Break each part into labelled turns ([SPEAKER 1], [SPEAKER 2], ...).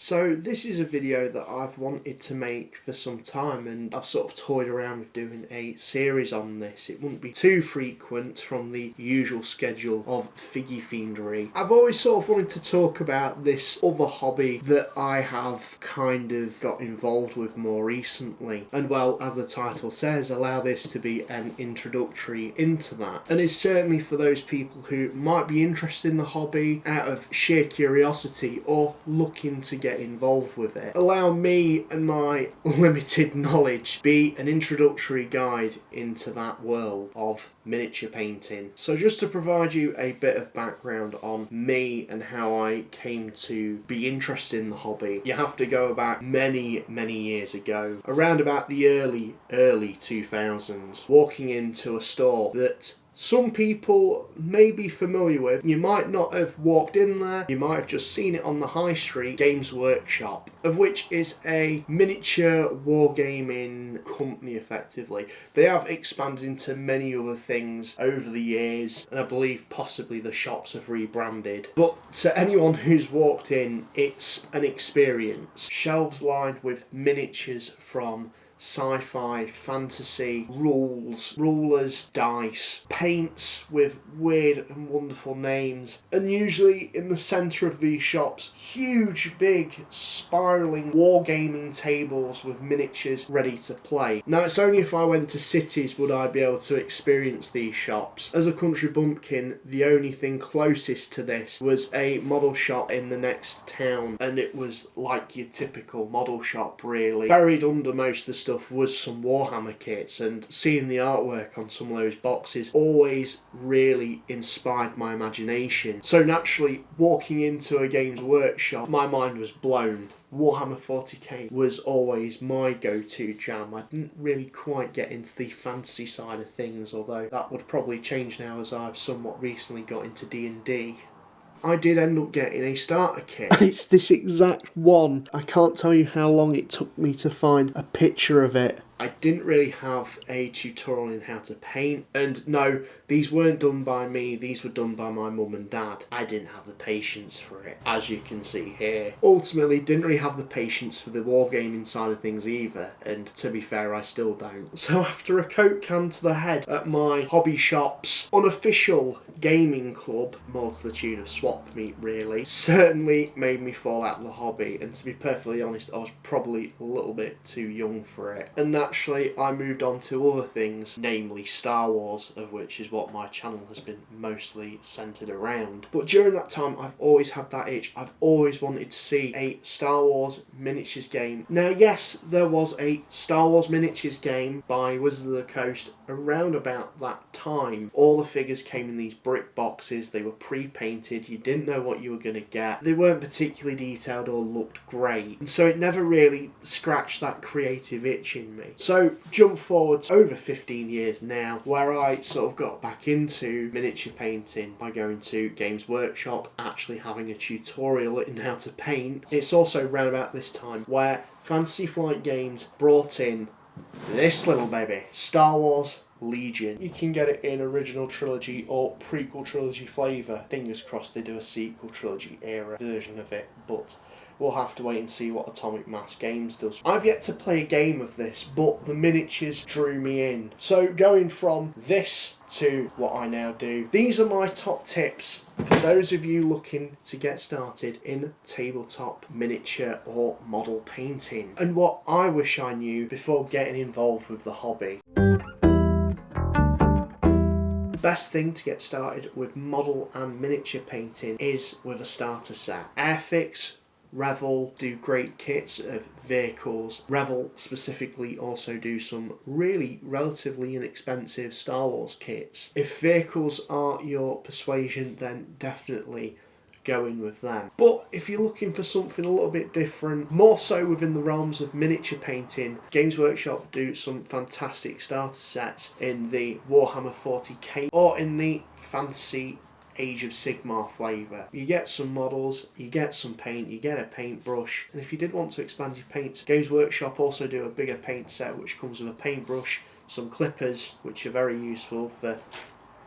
[SPEAKER 1] So this is a video that I've wanted to make for some time, and I've sort of toyed around with doing a series on this. It wouldn't be too frequent from the usual schedule of FIGGIE fiendry. I've always sort of wanted to talk about this other hobby that I have kind of got involved with more recently, and well, as the title says, allow this to be an introductory into that. And it's certainly for those people who might be interested in the hobby out of sheer curiosity or looking to get involved with it. Allow me and my limited knowledge be an introductory guide into that world of miniature painting. So just to provide you a bit of background on me and how I came to be interested in the hobby, you have to go back many years ago, around about the early 2000s, walking into a store that some people may be familiar with. You might not have walked in there, you might have just seen it on the high street, Games Workshop, of which is a miniature wargaming company effectively. They have expanded into many other things over the years, and I believe possibly the shops have rebranded. But to anyone who's walked in, it's an experience. Shelves lined with miniatures from sci-fi, fantasy, rules, rulers, dice, paints with weird and wonderful names, and usually in the centre of these shops, huge, big, spiralling wargaming tables with miniatures ready to play. Now, it's only if I went to cities would I be able to experience these shops. As a country bumpkin, the only thing closest to this was a model shop in the next town, and it was like your typical model shop really. Buried under most of the stuff was some Warhammer kits, and seeing the artwork on some of those boxes always really inspired my imagination. So naturally, walking into a Games Workshop, my mind was blown. Warhammer 40k was always my go-to jam. I didn't really quite get into the fantasy side of things, although that would probably change now as I've somewhat recently got into D&D. I did end up getting a starter kit. And it's this exact one. I can't tell you how long it took me to find a picture of it. I didn't really have a tutorial in how to paint, and no, these weren't done by me, these were done by my mum and dad. I didn't have the patience for it, as you can see here. Ultimately, didn't really have the patience for the wargaming side of things either, and to be fair, I still don't. So after a Coke can to the head at my hobby shop's unofficial gaming club, more to the tune of Swap Meet really, certainly made me fall out of the hobby, and to be perfectly honest, I was probably a little bit too young for it. And naturally, I moved on to other things, namely Star Wars, of which is what my channel has been mostly centred around. But during that time, I've always had that itch. I've always wanted to see a Star Wars miniatures game. Now, yes, there was a Star Wars miniatures game by Wizards of the Coast around about that time. All the figures came in these brick boxes, they were pre-painted, you didn't know what you were going to get. They weren't particularly detailed or looked great, and so it never really scratched that creative itch in me. So jump forward to over 15 years now, where I sort of got back into miniature painting by going to Games Workshop, actually having a tutorial in how to paint. It's also around about this time where Fantasy Flight Games brought in this little baby, Star Wars Legion. You can get it in original trilogy or prequel trilogy flavour. Fingers crossed they do a sequel trilogy era version of it, but we'll have to wait and see what Atomic Mass Games does. I've yet to play a game of this, but the miniatures drew me in. So going from this to what I now do, these are my top tips for those of you looking to get started in tabletop miniature or model painting, and what I wish I knew before getting involved with the hobby. Best thing to get started with model and miniature painting is with a starter set. Airfix, Revel do great kits of vehicles. Revel specifically also do some really relatively inexpensive Star Wars kits. If vehicles are your persuasion, then definitely go in with them. But if you're looking for something a little bit different, more so within the realms of miniature painting, Games Workshop do some fantastic starter sets in the Warhammer 40k or in the fantasy Age of Sigmar flavour. You get some models, you get some paint, you get a paintbrush, and if you did want to expand your paints, Games Workshop also do a bigger paint set which comes with a paintbrush, some clippers which are very useful for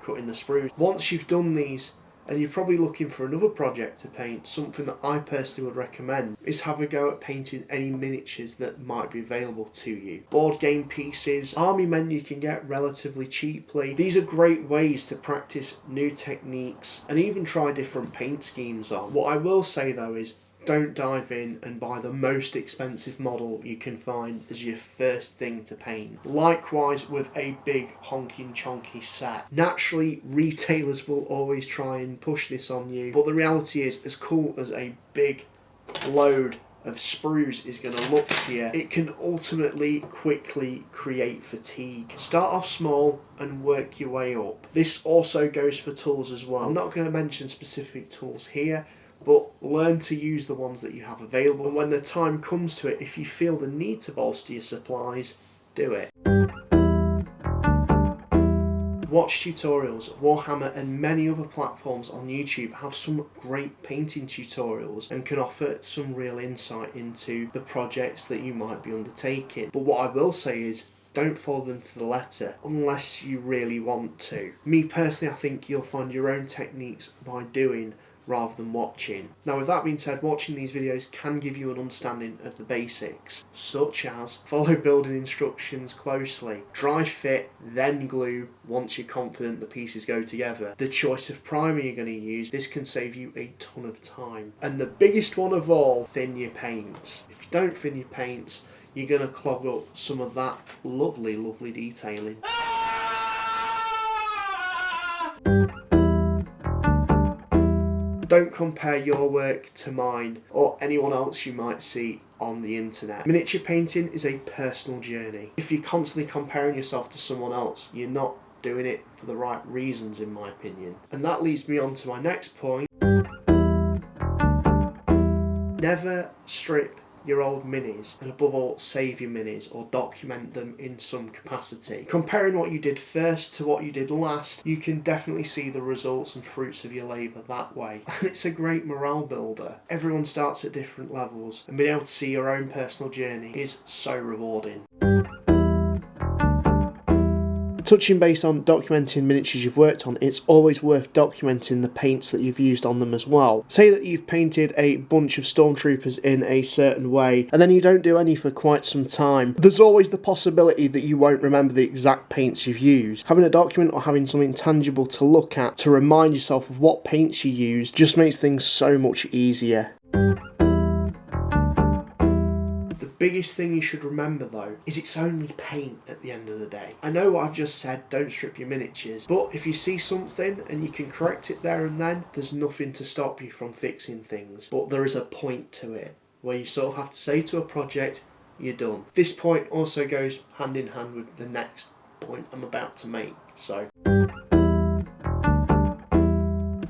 [SPEAKER 1] cutting the sprues. Once you've done these and you're probably looking for another project to paint, something that I personally would recommend is have a go at painting any miniatures that might be available to you. Board game pieces, army men you can get relatively cheaply. These are great ways to practice new techniques and even try different paint schemes on. What I will say though is, don't dive in and buy the most expensive model you can find as your first thing to paint. Likewise with a big honking chonky set. Naturally, retailers will always try and push this on you, but the reality is, as cool as a big load of sprues is going to look to you, it can ultimately quickly create fatigue. Start off small and work your way up. This also goes for tools as well. I'm not going to mention specific tools here, but learn to use the ones that you have available. And when the time comes to it, if you feel the need to bolster your supplies, do it. Watch tutorials. Warhammer and many other platforms on YouTube have some great painting tutorials and can offer some real insight into the projects that you might be undertaking. But what I will say is, don't follow them to the letter unless you really want to. Me personally, I think you'll find your own techniques by doing rather than watching. Now with that being said, watching these videos can give you an understanding of the basics, such as follow building instructions closely, dry fit, then glue once you're confident the pieces go together, the choice of primer you're going to use, this can save you a ton of time, and the biggest one of all, thin your paints. If you don't thin your paints, you're going to clog up some of that lovely detailing. Don't compare your work to mine or anyone else you might see on the internet. Miniature painting is a personal journey. If you're constantly comparing yourself to someone else, you're not doing it for the right reasons, in my opinion. And that leads me on to my next point. Never strip your old minis, and above all, save your minis or document them in some capacity. Comparing what you did first to what you did last, you can definitely see the results and fruits of your labour that way. And it's a great morale builder. Everyone starts at different levels, and being able to see your own personal journey is so rewarding. Touching base on documenting miniatures you've worked on, it's always worth documenting the paints that you've used on them as well. Say that you've painted a bunch of stormtroopers in a certain way, and then you don't do any for quite some time. There's always the possibility that you won't remember the exact paints you've used. Having a document or having something tangible to look at to remind yourself of what paints you used just makes things so much easier. The biggest thing you should remember though is it's only paint at the end of the day. I know what I've just said, don't strip your miniatures, but if you see something and you can correct it there and then, there's nothing to stop you from fixing things. But there is a point to it where you sort of have to say to a project, you're done. This point also goes hand in hand with the next point I'm about to make, so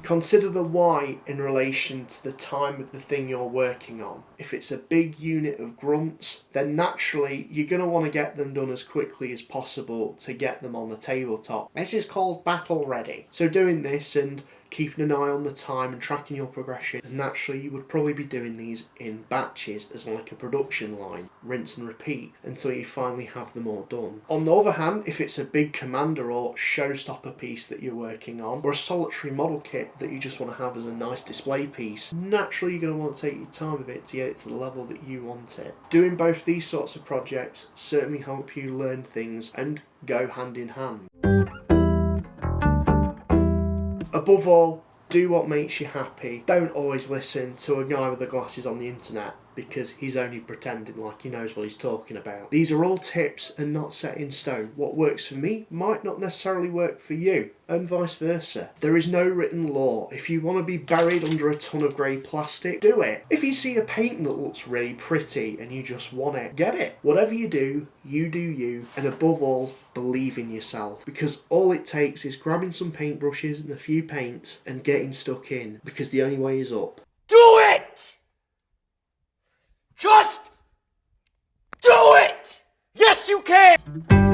[SPEAKER 1] consider the why in relation to the time of the thing you're working on. If it's a big unit of grunts, then naturally you're going to want to get them done as quickly as possible to get them on the tabletop. This is called battle ready. So doing this and keeping an eye on the time and tracking your progression, and naturally you would probably be doing these in batches as like a production line, rinse and repeat until you finally have them all done. On the other hand, if it's a big commander or showstopper piece that you're working on, or a solitary model kit that you just want to have as a nice display piece, naturally you're going to want to take your time with it to get it to the level that you want it. Doing both these sorts of projects certainly help you learn things and go hand in hand. Above all, do what makes you happy. Don't always listen to a guy with the glasses on the internet because he's only pretending like he knows what he's talking about. These are all tips and not set in stone. What works for me might not necessarily work for you, and vice versa. There is no written law. If you want to be buried under a ton of grey plastic, do it. If you see a painting that looks really pretty and you just want it, get it. Whatever you do you, and above all, believe in yourself, because all it takes is grabbing some paintbrushes and a few paints and getting stuck in, because the only way is up.
[SPEAKER 2] Do it! Just do it! Yes, you can!